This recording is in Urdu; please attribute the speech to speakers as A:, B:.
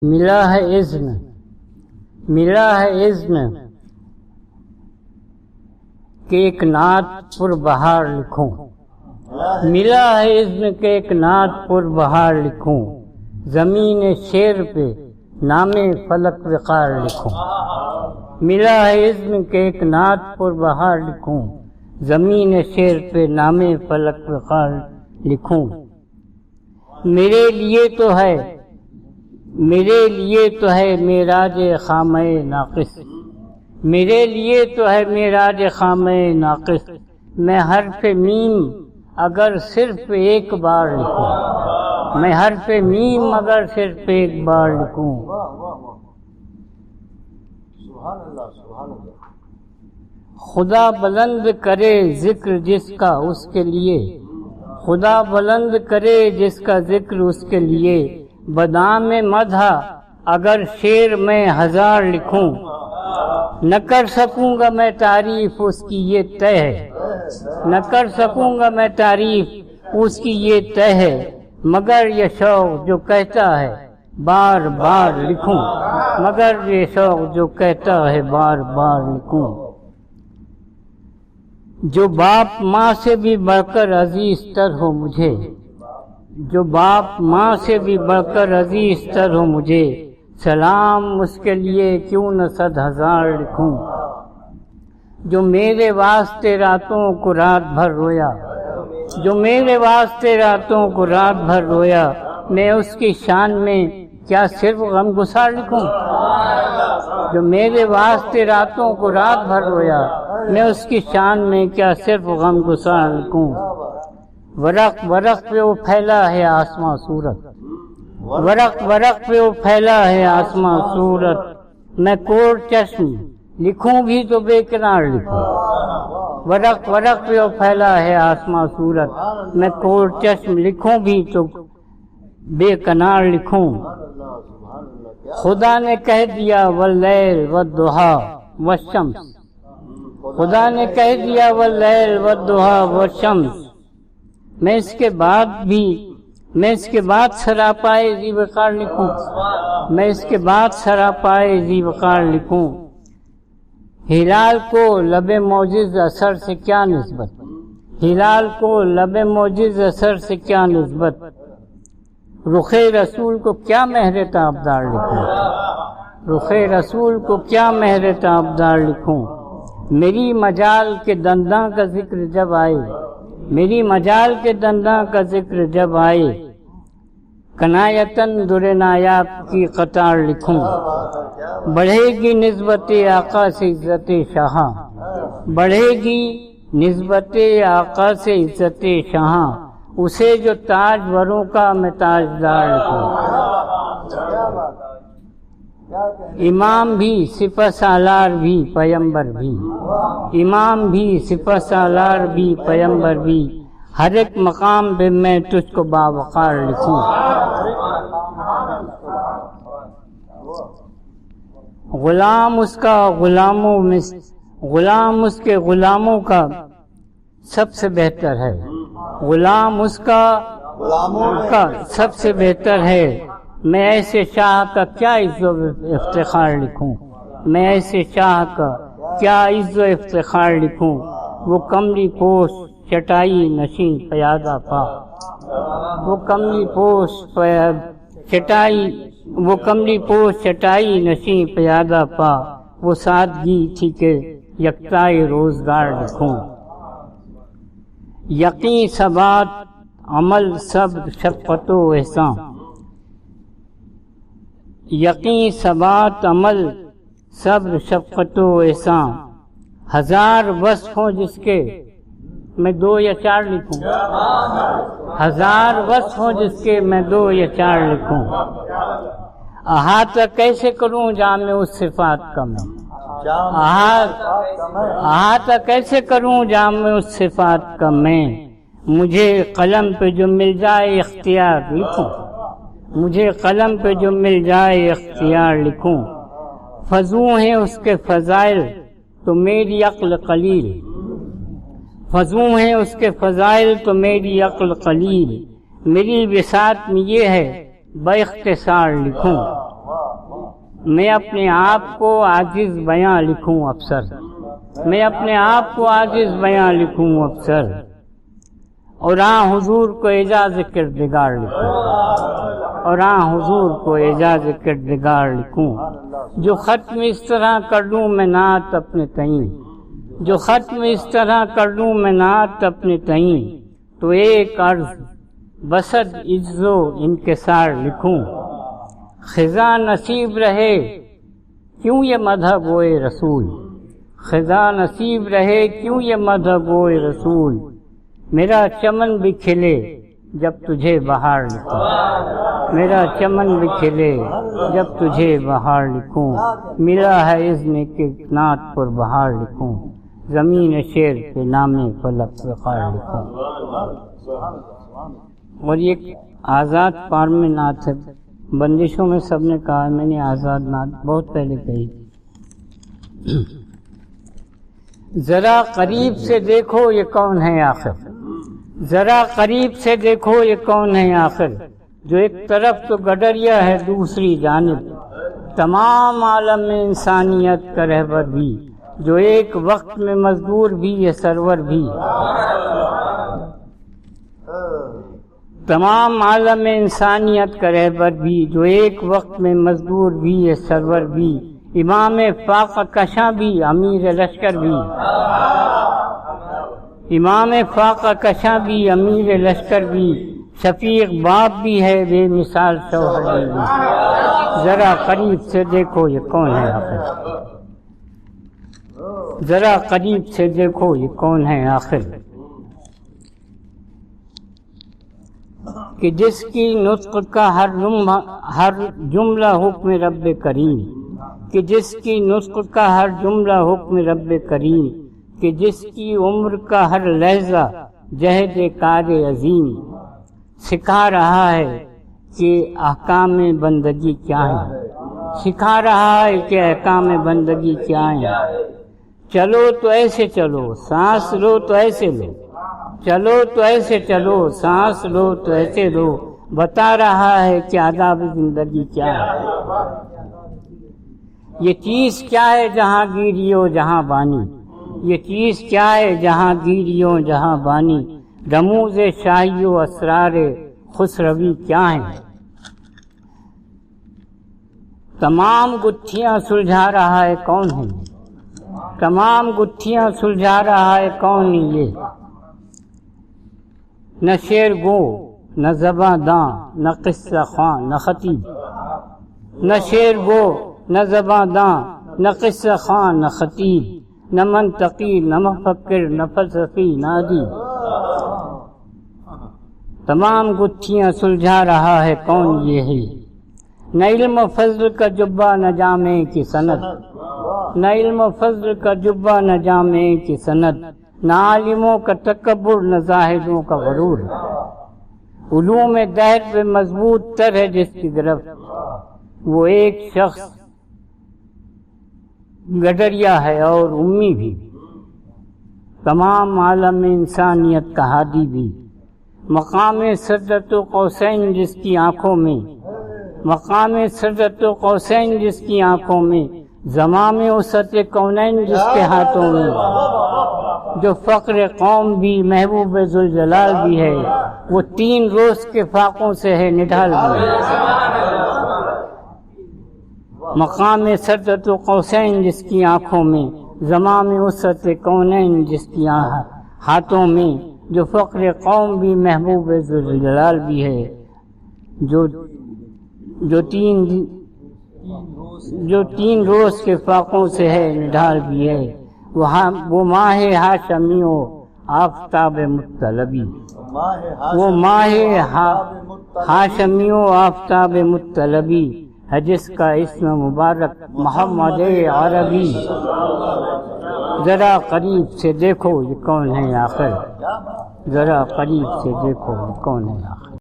A: ملا ہے اذن کہ ایک نعت پر بہار لکھوں، ملا ہے اذن کہ ایک نعت پر بہار لکھوں، زمین شیر پہ نام فلک وقار لکھوں۔ ملا ہے اذن کہ ایک نعت پر بہار لکھوں، زمین شیر پہ نام فلک وقار لکھوں۔ میرے لیے تو ہے معراج خامہ ناقص، میرے لیے تو ہے معراج خامہ ناقص، میں حرف میم اگر صرف ایک بار لکھوں، میں حرف میم اگر صرف ایک بار لکھوں۔ خدا بلند کرے ذکر جس کا اس کے لیے، خدا بلند کرے جس کا ذکر اس کے لیے، بدام مدح اگر شعر میں ہزار لکھوں، نہ کر سکوں گا میں تعریف اس کی یہ طے ہے، نہ کر سکوں گا میں تعریف اس کی یہ طے ہے، مگر یہ شوق جو کہتا ہے بار بار لکھوں، مگر یہ شوق جو کہتا ہے بار بار لکھوں۔ جو باپ ماں سے بھی بڑھ کر عزیز تر ہو مجھے، جو باپ ماں سے بھی بڑھ کر عزیز تر ہو مجھے، سلام اس کے لیے کیوں نہ 100,000 لکھوں۔ جو میرے واسطے راتوں کو رات بھر رویا، جو میرے واسطے راتوں کو رات بھر رویا، میں اس کی شان میں کیا صرف غم گسار لکھوں۔ جو میرے واسطے راتوں کو رات بھر رویا، میں اس کی شان میں کیا صرف غم گسار لکھوں۔ ورق ورق پہ وہ پھیلا ہے آسماں صورت، ورق ورق پہ وہ پھیلا ہے آسماں صورت، میں کوڑ چشم لکھوں بھی تو بے کنار لکھوں۔ ورق ورق پہ وہ پھیلا ہے آسماں صورت، میں کوڑ چشم لکھوں بھی تو بے کنار لکھوں۔ خدا نے کہہ دیا واللیل والضحیٰ والشمس، خدا نے کہہ دیا واللیل والضحیٰ والشمس، میں اس کے بعد سراپائے ذی وقار لکھوں، میں اس کے بعد سراپائے ذی وقار لکھوں۔ ہلال کو لب معجز اثر سے کیا نسبت، ہلال کو لب معجز اثر سے کیا نسبت، رخ رسول کو کیا مہر تابدار لکھوں، رخ رسول کو کیا مہر تابدار لکھوں۔ میری مجال کے دنداں کا ذکر جب آئے، میری مجال کے دنداں کا ذکر جب آئے، کنایتاً در نایاب کی قطار لکھوں۔ بڑھے گی نسبت آقا سے عزت شاہاں، بڑھے گی نسبت آقا سے عزت شاہاں، اسے جو تاج وروں کا میں تاجدار لکھوں۔ امام بھی سپہ سالار بھی پیمبر بھی، امام بھی سپہ سالار بھی پیمبر بھی، ہر ایک مقام پہ میں تجھ کو باوقار لکھوں۔ غلام اس کا غلاموں میں، غلام اس کے غلاموں کا سب سے بہتر ہے، غلام اس کا سب سے بہتر ہے، میں ایسے شاہ کا کیا عز و افتخار لکھوں، میں ایسے شاہ کا کیا عز و افتخار لکھوں۔ وہ کملی پوش چٹائی نشین پیادہ پا، وہ کملی پوش چٹائی، وہ کملی پوش چٹائی نشین پیادہ پا، وہ سادگی تھی کہ یکتائے روزگار لکھوں۔ یقین ثبات عمل صبر شفقت و احسان، یقین ثبات عمل صبر شفقت و احسان، 1000 وصف ہوں جس کے میں 2 یا 4 لکھوں، 1000 وصف ہوں جس کے میں 2 یا 4 لکھوں۔ احاطہ کیسے کروں جامع اس صفات کا میں، احاطہ کیسے کروں جامع اس صفات کا میں، مجھے قلم پہ جو مل جائے اختیار لکھوں، مجھے قلم پہ جو مل جائے اختیار لکھوں۔ فضوں ہیں اس کے فضائل تو میری عقل قلیل، فضوں ہیں اس کے فضائل تو میری عقل قلیل، میری وسعت میں یہ ہے باختصار لکھوں، میں اپنے آپ کو عاجز بیاں لکھوں افسر، میں اپنے آپ کو عاجز بیاں لکھوں افسر، اور حضور کو اعجاز کردگار لکھوں، اور حضور کو اعجاز کردگار لکھوں۔ جو ختم اس طرح کر لوں میں نعت اپنے تئیں، جو ختم اس طرح کر لوں میں نعت اپنے تئیں، تو ایک عرض بسد عجز و انکسار لکھوں۔ خزاں نصیب رہے کیوں یہ مدح گوئے رسول، خزاں نصیب رہے کیوں یہ مدح گوئے رسول، میرا چمن بھی کھلے جب تجھے بہار لکھوں، میرا چمن بھی کھلے جب تجھے بہار لکھوں، ملا ہے اذن کہ نعت پر بہار لکھوں، زمین شعر پہ نام فلک وقار لکھوں۔ اور یہ آزاد پار میں نعت ہے، بندشوں میں سب نے کہا ہے، میں نے آزاد نعت بہت پہلے کہی۔ ذرا قریب سے دیکھو یہ کون ہے آخر، ذرا قریب سے دیکھو یہ کون ہے آخر، جو ایک طرف تو گڈریا ہے دوسری جانب، تمام عالم میں انسانیت کا رہبر بھی، جو ایک وقت میں مزدور بھی یہ سرور بھی، تمام عالم میں انسانیت کا رہبر بھی، جو ایک وقت میں مزدور بھی یہ سرور بھی، امام فاقہ کشاں بھی امیر لشکر بھی، امام فاقہ کشاں بھی امیر لشکر بھی، شفیق باپ بھی ہے بے مثال شوہر بھی، ذرا قریب سے دیکھو یہ کون ہے آخر، ذرا قریب سے دیکھو یہ کون ہے آخر، کہ جس کی نطق کا ہر جملہ حکم رب کریم، کہ جس کی نطق کا ہر جملہ حکم رب کریم، کہ جس کی عمر کا ہر لحظہ جہد کار عظیم، سکھا رہا ہے کہ احکام بندگی کیا ہیں، سکھا رہا ہے کہ احکام بندگی کیا ہیں، چلو تو ایسے چلو سانس لو تو ایسے لو، چلو تو ایسے چلو سانس لو تو ایسے لو، بتا رہا ہے کہ آداب زندگی کیا ہے، یہ چیز کیا ہے جہاں گیریو جہاں بانی، یہ چیز کیا ہے جہاں گیریوں جہاں بانی، رموز شاہی و اسرار خسروی کیا ہیں، تمام گتھیاں سلجھا رہا ہے کون ہے، تمام گتھیاں سلجھا رہا ہے کون یہ، نہ شعر گو نہ زباں داں نہ قصہ خواں نہ خطیب، نہ شعر گو نہ زباں داں نہ قصہ خواں نہ خطیب، نہ منطقی نہ مفکر نہ فلسفی نہ ادیب، تمام گتھیاں سلجھا رہا ہے کون یہ ہے، نہ علم و فضل کا جبہ نہ جامع کی سند، نہ علم و فضل کا جبہ نہ جامع کی سند، نہ عالموں کا تکبر نہ زاہدوں کا غرور، علوم دہر پہ مضبوط تر ہے جس کی گرفت، وہ ایک شخص گڈریا ہے اور امی بھی، تمام عالم انسانیت کا ہادی بھی، مقام سدرۃ قوسین جس کی آنکھوں میں، مقام سدرۃ قوسین جس کی آنکھوں میں، زمام وسعت کونین جس کے ہاتھوں میں، جو فقر قوم بھی محبوب ذوالجلال بھی ہے، وہ 3 روز کے فاقوں سے ہے نڈھال بھی، مقام سدرۃ قوسین جس کی آنکھوں میں، زمام وسعت کونین جس کی ہاتھوں میں، جو فقر قوم بھی محبوب ذوالجلال بھی ہے، جو تین روز کے فاقوں سے ہے نڈھال بھی ہے، وہ ماہ ہاشمی و آفتاب مطلبی، وہ ماہ ہاشمی و آفتاب مطلبی ہے جس کا اسم مبارک محمد عربی، ذرا قریب سے دیکھو یہ کون ہے آخر، ذرا قریب سے دیکھو یہ کون ہے آخر۔